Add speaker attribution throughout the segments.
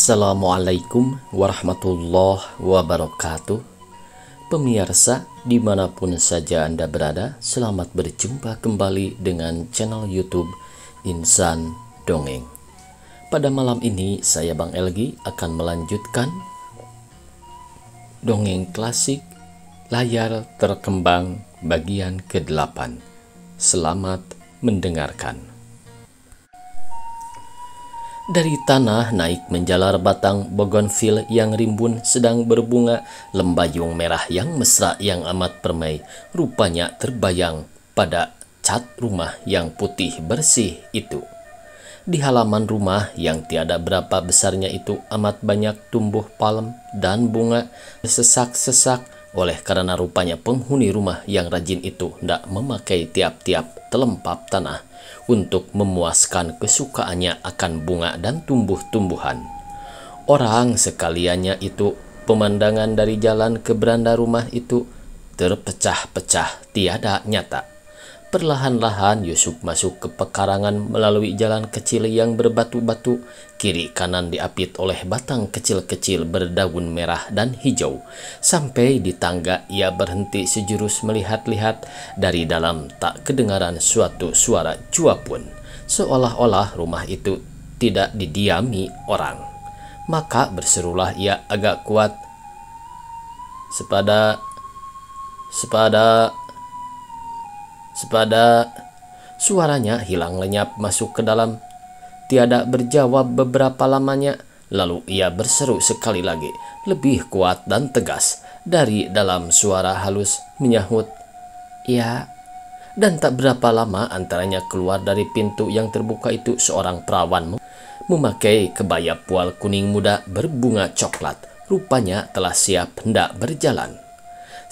Speaker 1: Assalamualaikum warahmatullahi wabarakatuh. Pemirsa dimanapun saja Anda berada, selamat berjumpa kembali dengan channel YouTube Insan Dongeng. Pada malam ini saya Bang Elgi akan melanjutkan dongeng klasik Layar Terkembang bagian ke-8. Selamat mendengarkan. Dari tanah naik menjalar batang bougainville yang rimbun sedang berbunga, lembayung merah yang mesra yang amat permai rupanya terbayang pada cat rumah yang putih bersih itu. Di halaman rumah yang tiada berapa besarnya itu amat banyak tumbuh palem dan bunga sesak-sesak, oleh karena rupanya penghuni rumah yang rajin itu hendak memakai tiap-tiap telempap tanah untuk memuaskan kesukaannya akan bunga dan tumbuh-tumbuhan. Orang sekaliannya itu, pemandangan dari jalan ke beranda rumah itu terpecah-pecah tiada nyata. Perlahan-lahan Yusuf masuk ke pekarangan melalui jalan kecil yang berbatu-batu, kiri kanan diapit oleh batang kecil-kecil berdaun merah dan hijau. Sampai di tangga ia berhenti sejurus melihat-lihat. Dari dalam tak kedengaran suatu suara jua pun, seolah-olah rumah itu tidak didiami orang. Maka berserulah ia agak kuat, "Sepada, sepada, sepada." Suaranya hilang lenyap masuk ke dalam. Tiada berjawab beberapa lamanya. Lalu ia berseru sekali lagi, lebih kuat dan tegas. Dari dalam suara halus menyahut, "Ya." Dan tak berapa lama antaranya keluar dari pintu yang terbuka itu seorang perawan memakai kebaya pual kuning muda berbunga coklat. Rupanya telah siap hendak berjalan.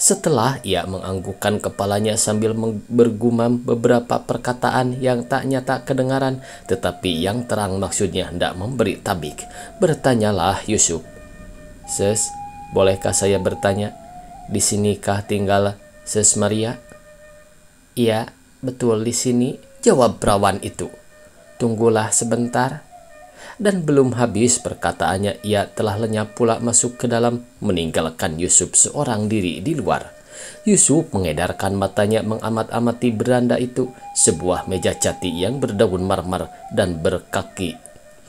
Speaker 1: Setelah ia menganggukkan kepalanya sambil bergumam beberapa perkataan yang tak nyata kedengaran, tetapi yang terang maksudnya hendak memberi tabik, bertanyalah Yusuf, "Ses, bolehkah saya bertanya, di sinikah tinggal Ses Maria?" "Iya, betul di sini," jawab perawan itu. "Tunggulah sebentar." Dan belum habis perkataannya ia telah lenyap pula masuk ke dalam, meninggalkan Yusuf seorang diri di luar. Yusuf mengedarkan matanya mengamat-amati beranda itu, sebuah meja jati yang berdaun marmer dan berkaki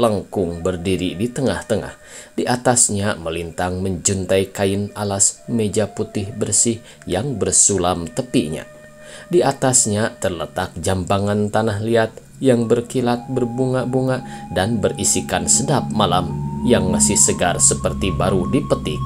Speaker 1: lengkung berdiri di tengah-tengah. Di atasnya melintang menjuntai kain alas meja putih bersih yang bersulam tepinya. Di atasnya terletak jambangan tanah liat yang berkilat berbunga-bunga dan berisikan sedap malam yang masih segar seperti baru dipetik.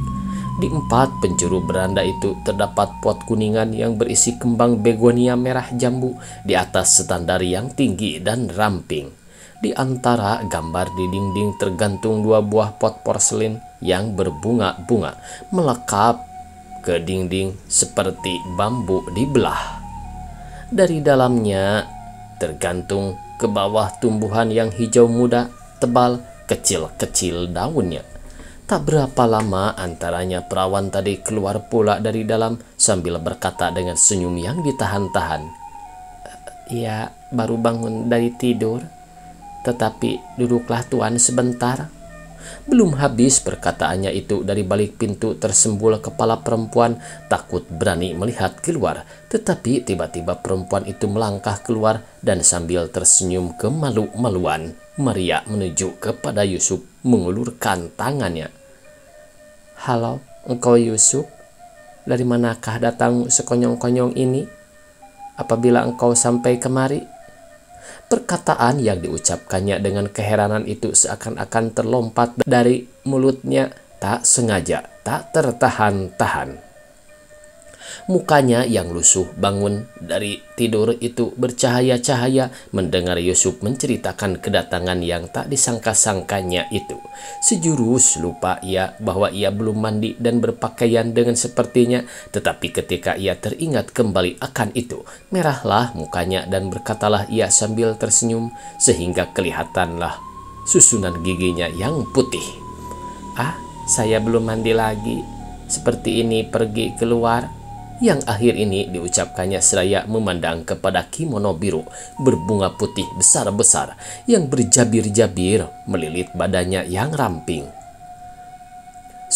Speaker 1: Di empat penjuru beranda itu terdapat pot kuningan yang berisi kembang begonia merah jambu di atas standar yang tinggi dan ramping. Di antara gambar di dinding tergantung dua buah pot porselin yang berbunga-bunga melekap ke dinding seperti bambu dibelah. Dari dalamnya tergantung ke bawah tumbuhan yang hijau muda, tebal, kecil-kecil daunnya. Tak berapa lama antaranya perawan tadi keluar pula dari dalam sambil berkata dengan senyum yang ditahan-tahan, "Ya, baru bangun dari tidur, tetapi duduklah tuan sebentar." Belum habis perkataannya itu, dari balik pintu tersembul kepala perempuan, takut berani melihat keluar. Tetapi tiba-tiba perempuan itu melangkah keluar dan sambil tersenyum kemalu-maluan, Maria menuju kepada Yusuf mengulurkan tangannya. "Halo, engkau Yusuf? Dari manakah datang sekonyong-konyong ini? Apabila engkau sampai kemari?" Perkataan yang diucapkannya dengan keheranan itu seakan-akan terlompat dari mulutnya, tak sengaja, tak tertahan-tahan. Mukanya yang lusuh bangun dari tidur itu bercahaya-cahaya mendengar Yusuf menceritakan kedatangan yang tak disangka-sangkanya itu. Sejurus lupa ia bahwa ia belum mandi dan berpakaian dengan sepertinya, tetapi ketika ia teringat kembali akan itu, merahlah mukanya dan berkatalah ia sambil tersenyum sehingga kelihatanlah susunan giginya yang putih, "Ah, saya belum mandi lagi. Seperti ini pergi keluar." Yang akhir ini diucapkannya seraya memandang kepada kimono biru berbunga putih besar-besar yang berjabir-jabir melilit badannya yang ramping.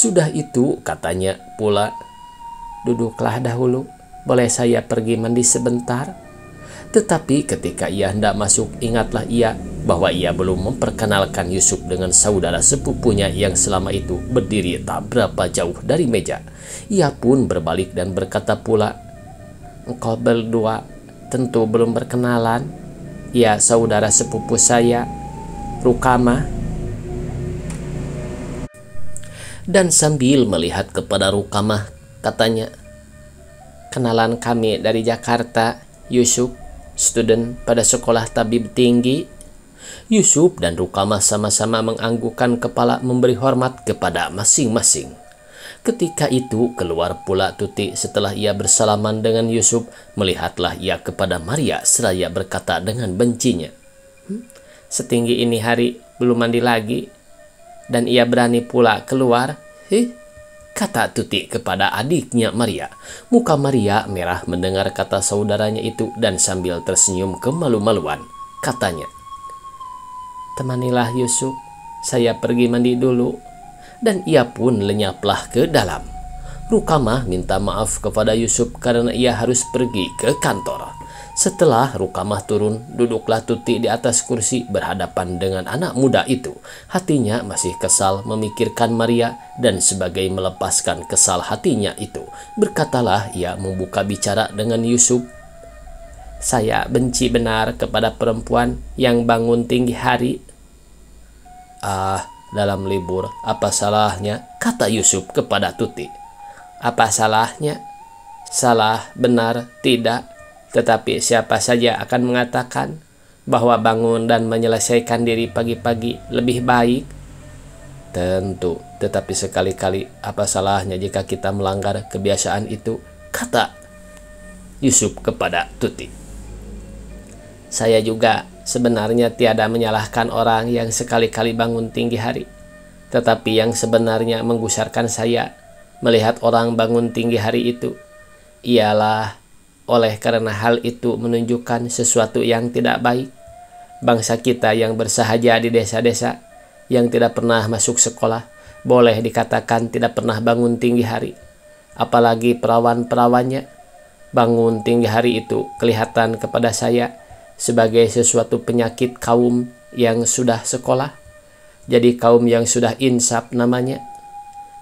Speaker 1: Sudah itu katanya pula, "Duduklah dahulu, boleh saya pergi mandi sebentar?" Tetapi ketika ia hendak masuk, ingatlah ia bahwa ia belum memperkenalkan Yusuf dengan saudara sepupunya yang selama itu berdiri tak berapa jauh dari meja. Ia pun berbalik dan berkata pula, "Engkau berdua tentu belum berkenalan. Ya, saudara sepupu saya, Rukama." Dan sambil melihat kepada Rukama, katanya, "Kenalan kami dari Jakarta, Yusuf, student pada sekolah tabib tinggi." Yusuf dan Rukama sama-sama menganggukkan kepala memberi hormat kepada masing-masing. Ketika itu keluar pula Tuti setelah ia bersalaman dengan Yusuf. Melihatlah ia kepada Maria seraya berkata dengan bencinya, "Setinggi ini hari belum mandi lagi, dan ia berani pula keluar." Kata Tuti kepada adiknya Maria. Muka Maria merah mendengar kata saudaranya itu dan sambil tersenyum kemalu-maluan, katanya, "Temanilah Yusuf, saya pergi mandi dulu." Dan ia pun lenyaplah ke dalam. Rukama minta maaf kepada Yusuf karena ia harus pergi ke kantor. Setelah Rukamah turun, duduklah Tuti di atas kursi berhadapan dengan anak muda itu. Hatinya masih kesal memikirkan Maria, dan sebagai melepaskan kesal hatinya itu, berkatalah ia membuka bicara dengan Yusuf, "Saya benci benar kepada perempuan yang bangun tinggi hari." Dalam libur, apa salahnya?" kata Yusuf kepada Tuti. "Apa salahnya? Salah, benar, tidak. Tetapi siapa saja akan mengatakan bahwa bangun dan menyelesaikan diri pagi-pagi lebih baik?" "Tentu, tetapi sekali-kali apa salahnya jika kita melanggar kebiasaan itu?" kata Yusuf kepada Tuti. "Saya juga sebenarnya tiada menyalahkan orang yang sekali-kali bangun tinggi hari. Tetapi yang sebenarnya menggusarkan saya melihat orang bangun tinggi hari itu ialah oleh karena hal itu menunjukkan sesuatu yang tidak baik. Bangsa kita yang bersahaja di desa-desa, yang tidak pernah masuk sekolah, boleh dikatakan tidak pernah bangun tinggi hari. Apalagi perawan-perawannya. Bangun tinggi hari itu kelihatan kepada saya sebagai sesuatu penyakit kaum yang sudah sekolah. Jadi kaum yang sudah insaf namanya.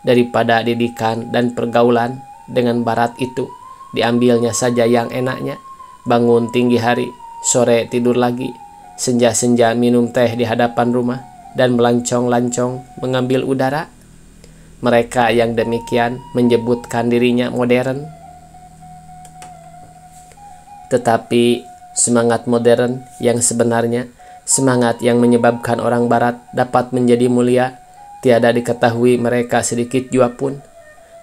Speaker 1: Daripada didikan dan pergaulan dengan barat itu, diambilnya saja yang enaknya. Bangun tinggi hari, sore tidur lagi, senja-senja minum teh di hadapan rumah, dan melancong-lancong mengambil udara. Mereka yang demikian menyebutkan dirinya modern. Tetapi semangat modern yang sebenarnya, semangat yang menyebabkan orang barat dapat menjadi mulia, tiada diketahui mereka sedikit jua pun.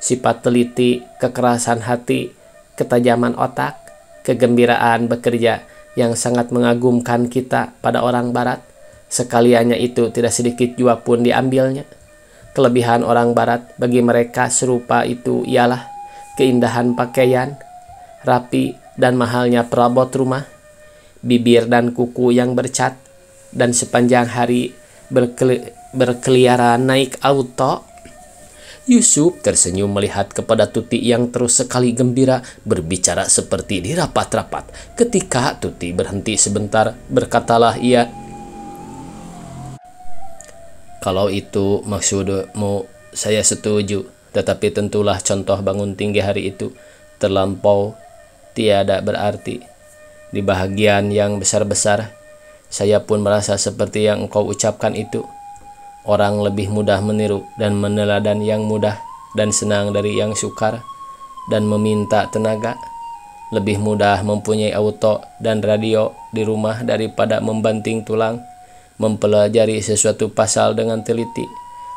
Speaker 1: Sifat teliti, kekerasan hati, ketajaman otak, kegembiraan bekerja yang sangat mengagumkan kita pada orang barat, sekaliannya itu tidak sedikit jua pun diambilnya. Kelebihan orang barat bagi mereka serupa itu ialah keindahan pakaian, rapi dan mahalnya perabot rumah, bibir dan kuku yang bercat, dan sepanjang hari berkeliaran naik auto. Yusuf tersenyum melihat kepada Tuti yang terus sekali gembira berbicara seperti di rapat-rapat. Ketika Tuti berhenti sebentar, berkatalah ia, "Kalau itu maksudmu, saya setuju. Tetapi tentulah contoh bangun tinggi hari itu terlampau tiada berarti. Di bahagian yang besar-besar, saya pun merasa seperti yang engkau ucapkan itu. Orang lebih mudah meniru dan meneladan yang mudah dan senang dari yang sukar dan meminta tenaga. Lebih mudah mempunyai auto dan radio di rumah daripada membanting tulang, mempelajari sesuatu pasal dengan teliti,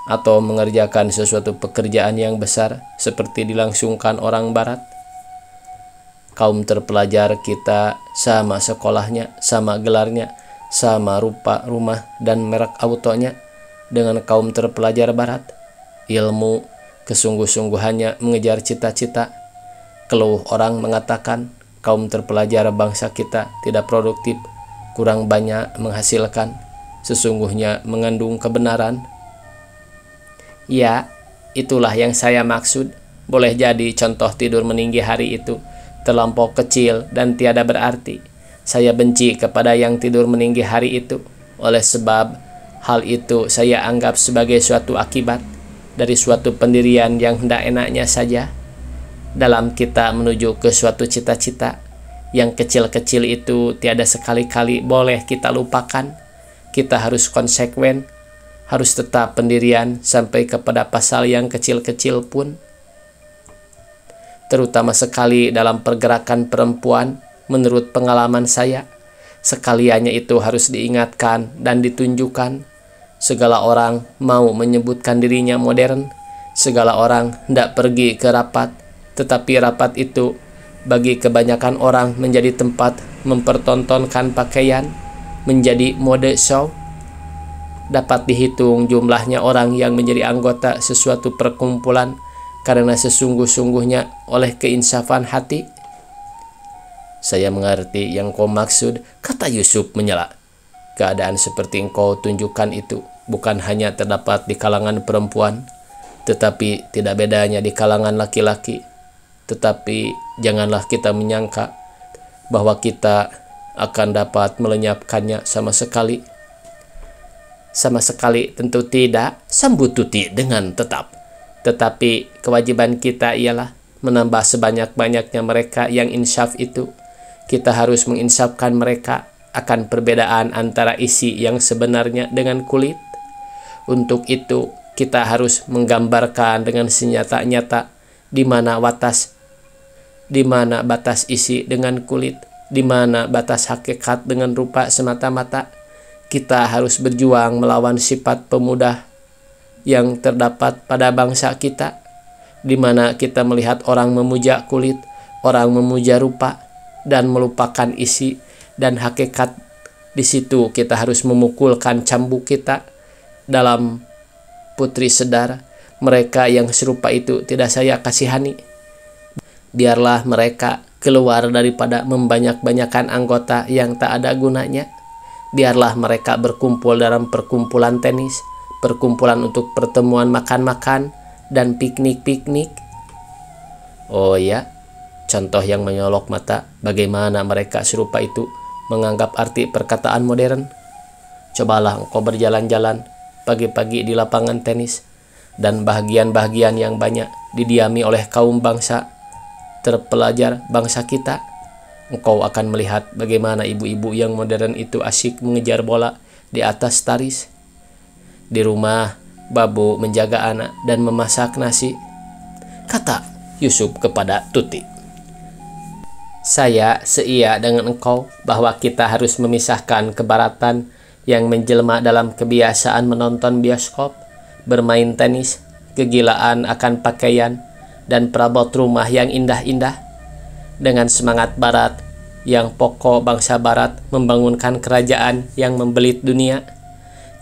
Speaker 1: atau mengerjakan sesuatu pekerjaan yang besar seperti dilangsungkan orang barat. Kaum terpelajar kita sama sekolahnya, sama gelarnya, sama rupa rumah dan merek autonya dengan kaum terpelajar barat. Ilmu kesungguh-sungguhannya mengejar cita-cita. Keluh orang mengatakan kaum terpelajar bangsa kita tidak produktif, kurang banyak menghasilkan, sesungguhnya mengandung kebenaran. Ya, Itulah yang saya maksud. Boleh jadi contoh tidur meninggi hari itu terlampau kecil dan tiada berarti. Saya benci kepada yang tidur meninggi hari itu. Oleh sebab hal itu saya anggap sebagai suatu akibat dari suatu pendirian yang hendak enaknya saja. Dalam kita menuju ke suatu cita-cita, yang kecil-kecil itu tiada sekali-kali boleh kita lupakan. Kita harus konsekuen, harus tetap pendirian sampai kepada pasal yang kecil-kecil pun. Terutama sekali dalam pergerakan perempuan, menurut pengalaman saya, sekaliannya itu harus diingatkan dan ditunjukkan. Segala orang mau menyebutkan dirinya modern, segala orang hendak pergi ke rapat, tetapi rapat itu bagi kebanyakan orang menjadi tempat mempertontonkan pakaian, menjadi mode show. Dapat dihitung jumlahnya orang yang menjadi anggota sesuatu perkumpulan karena sesungguh-sungguhnya oleh keinsafan hati. Saya mengerti yang kau maksud, kata Yusuf menyela. Keadaan seperti engkau tunjukkan itu bukan hanya terdapat di kalangan perempuan, tetapi tidak bedanya di kalangan laki-laki. Tetapi janganlah kita menyangka bahwa kita akan dapat melenyapkannya sama sekali. Sama sekali tentu tidak, sambut Tuti dengan tetap. Tetapi kewajiban kita ialah menambah sebanyak-banyaknya mereka yang insaf itu. Kita harus menginsafkan mereka akan perbedaan antara isi yang sebenarnya dengan kulit. Untuk itu kita harus menggambarkan dengan senyata-nyata di mana batas isi dengan kulit, di mana batas hakikat dengan rupa semata-mata. Kita harus berjuang melawan sifat pemudah yang terdapat pada bangsa kita, di mana kita melihat orang memuja kulit, orang memuja rupa, dan melupakan isi dan hakikat. Di situ kita harus memukulkan cambuk kita dalam putri sedar. Mereka yang serupa itu tidak saya kasihani. Biarlah mereka keluar daripada membanyak-banyakan anggota yang tak ada gunanya. Biarlah mereka berkumpul dalam perkumpulan tenis, perkumpulan untuk pertemuan makan-makan, dan piknik-piknik. Oh ya, contoh yang menyolok mata bagaimana mereka serupa itu menganggap arti perkataan modern. Cobalah engkau berjalan-jalan pagi-pagi di lapangan tenis, dan bahagian-bahagian yang banyak didiami oleh kaum bangsa terpelajar bangsa kita. Engkau akan melihat bagaimana ibu-ibu yang modern itu asyik mengejar bola di atas taris. Di rumah, babu menjaga anak dan memasak nasi, kata Yusuf kepada Tuti. Saya seia dengan engkau bahwa kita harus memisahkan kebaratan yang menjelma dalam kebiasaan menonton bioskop, bermain tenis, kegilaan akan pakaian, dan perabot rumah yang indah-indah, dengan semangat barat yang pokok bangsa barat membangunkan kerajaan yang membelit dunia,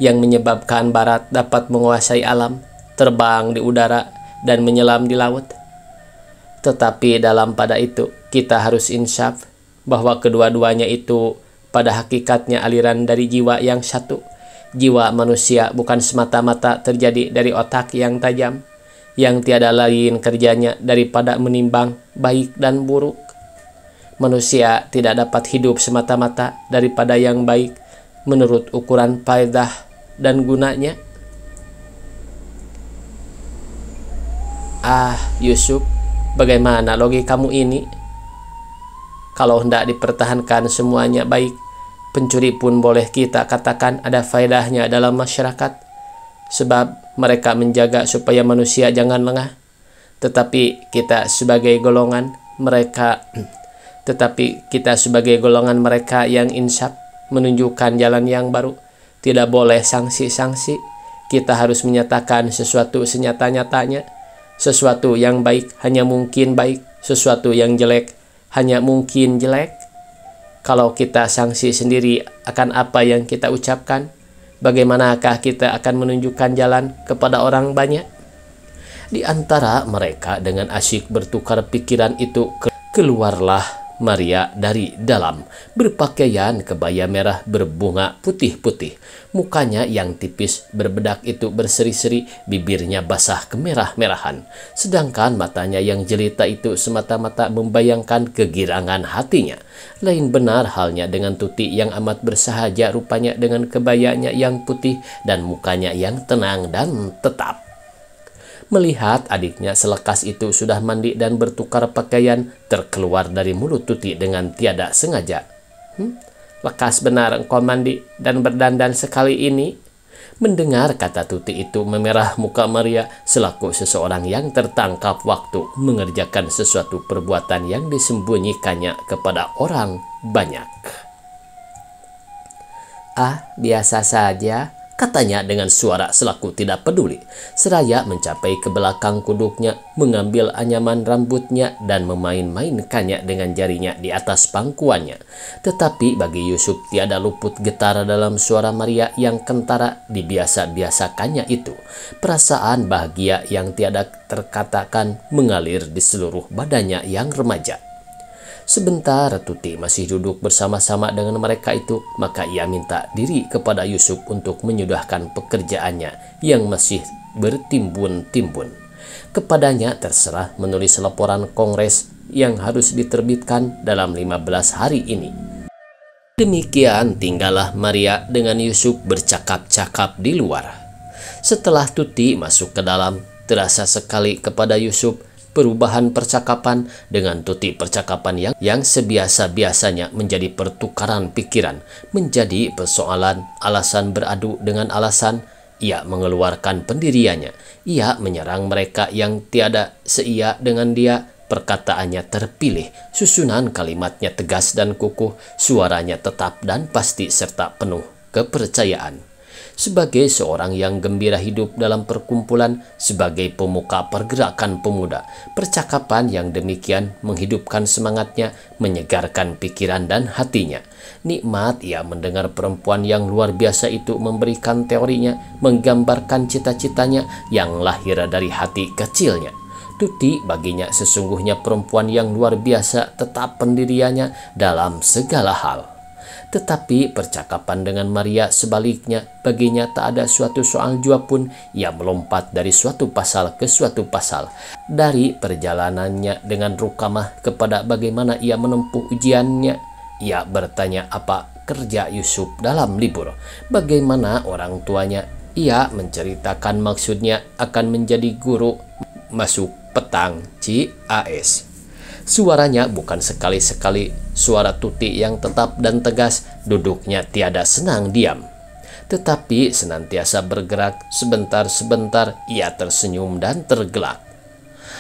Speaker 1: yang menyebabkan barat dapat menguasai alam, terbang di udara, dan menyelam di laut. Tetapi dalam pada itu kita harus insaf bahwa kedua-duanya itu pada hakikatnya aliran dari jiwa yang satu. Jiwa manusia bukan semata-mata terjadi dari otak yang tajam, yang tiada lain kerjanya daripada menimbang baik dan buruk. Manusia tidak dapat hidup semata-mata daripada yang baik menurut ukuran faedah dan gunanya. Ah, Yusuf, bagaimana logikamu ini? Kalau hendak dipertahankan semuanya baik, pencuri pun boleh kita katakan ada faedahnya dalam masyarakat, sebab mereka menjaga supaya manusia jangan lengah. Tetapi kita sebagai golongan mereka yang insaf menunjukkan jalan yang baru, tidak boleh sanksi-sanksi. Kita harus menyatakan sesuatu senyata-nyatanya. Sesuatu yang baik hanya mungkin baik, sesuatu yang jelek hanya mungkin jelek. Kalau kita sanksi sendiri akan apa yang kita ucapkan, bagaimanakah kita akan menunjukkan jalan kepada orang banyak? Di antara mereka dengan asyik bertukar pikiran itu keluarlah Maria dari dalam, berpakaian kebaya merah berbunga putih-putih. Mukanya yang tipis berbedak itu berseri-seri, bibirnya basah kemerah-merahan. Sedangkan matanya yang jelita itu semata-mata membayangkan kegirangan hatinya. Lain benar halnya dengan Tuti yang amat bersahaja rupanya dengan kebayanya yang putih dan mukanya yang tenang dan tetap. Melihat adiknya selekas itu sudah mandi dan bertukar pakaian, terkeluar dari mulut Tuti dengan tiada sengaja. Lekas benar engkau mandi dan berdandan sekali ini. Mendengar kata Tuti itu, memerah muka Maria selaku seseorang yang tertangkap waktu mengerjakan sesuatu perbuatan yang disembunyikannya kepada orang banyak. "Ah, biasa saja," katanya dengan suara selaku tidak peduli, seraya mencapai ke belakang kuduknya, mengambil anyaman rambutnya dan memain-mainkannya dengan jarinya di atas pangkuannya. Tetapi bagi Yusuf tiada luput getar dalam suara Maria yang kentara dibiasa-biasakannya itu. Perasaan bahagia yang tiada terkatakan mengalir di seluruh badannya yang remaja. Sebentar Tuti masih duduk bersama-sama dengan mereka itu, maka ia minta diri kepada Yusuf untuk menyudahkan pekerjaannya yang masih bertimbun-timbun. Kepadanya terserah menulis laporan kongres yang harus diterbitkan dalam 15 hari ini. Demikian tinggallah Maria dengan Yusuf bercakap-cakap di luar. Setelah Tuti masuk ke dalam, terasa sekali kepada Yusuf perubahan percakapan dengan Tuti. Percakapan yang sebiasa-biasanya menjadi pertukaran pikiran, menjadi persoalan alasan beradu dengan alasan. Ia mengeluarkan pendiriannya. Ia menyerang mereka yang tiada seia dengan dia. Perkataannya terpilih, susunan kalimatnya tegas dan kukuh, suaranya tetap dan pasti serta penuh kepercayaan. Sebagai seorang yang gembira hidup dalam perkumpulan, sebagai pemuka pergerakan pemuda, percakapan yang demikian menghidupkan semangatnya, menyegarkan pikiran dan hatinya. Nikmat ia mendengar perempuan yang luar biasa itu memberikan teorinya, menggambarkan cita-citanya yang lahir dari hati kecilnya. Tuti baginya sesungguhnya perempuan yang luar biasa, tetap pendiriannya dalam segala hal. Tetapi percakapan dengan Maria sebaliknya, baginya tak ada suatu soal jua pun. Ia melompat dari suatu pasal ke suatu pasal, dari perjalanannya dengan Rukamah kepada bagaimana ia menempuh ujiannya. Ia bertanya apa kerja Yusuf dalam libur, bagaimana orang tuanya. Ia menceritakan maksudnya akan menjadi guru masuk petang CAS. Suaranya bukan sekali-sekali suara Tuti yang tetap dan tegas, duduknya tiada senang diam, tetapi senantiasa bergerak. Sebentar-sebentar ia tersenyum dan tergelak.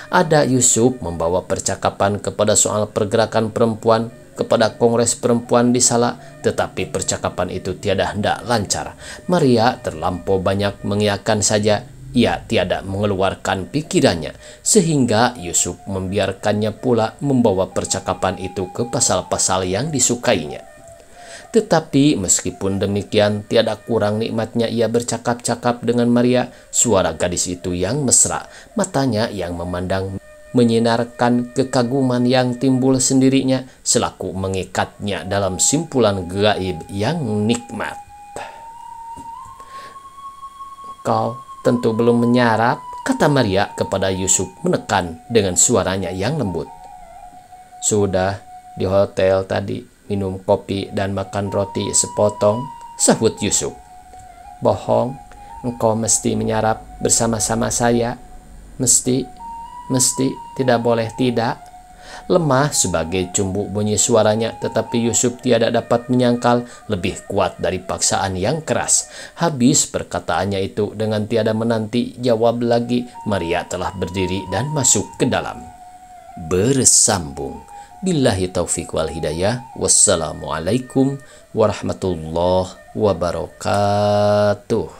Speaker 1: Ada Yusuf membawa percakapan kepada soal pergerakan perempuan, kepada kongres perempuan di Salak, tetapi percakapan itu tiada hendak lancar. Maria terlampau banyak mengiyakan saja. Ia tiada mengeluarkan pikirannya, sehingga Yusuf membiarkannya pula membawa percakapan itu ke pasal-pasal yang disukainya. Tetapi meskipun demikian, tiada kurang nikmatnya ia bercakap-cakap dengan Maria. Suara gadis itu yang mesra, matanya yang memandang menyinarkan kekaguman yang timbul sendirinya, selaku mengikatnya dalam simpulan gaib yang nikmat. "Kau tentu belum menyarap," kata Maria kepada Yusuf menekan dengan suaranya yang lembut. "Sudah di hotel tadi, minum kopi dan makan roti sepotong," sahut Yusuf. "Bohong, engkau mesti menyarap bersama-sama saya. Mesti, tidak boleh tidak." Lemah sebagai cumbuk bunyi suaranya, tetapi Yusuf tiada dapat menyangkal lebih kuat dari paksaan yang keras. Habis perkataannya itu, dengan tiada menanti jawab lagi, Maria telah berdiri dan masuk ke dalam. Bersambung. Billahi taufiq wal hidayah. Wassalamualaikum warahmatullahi wabarakatuh.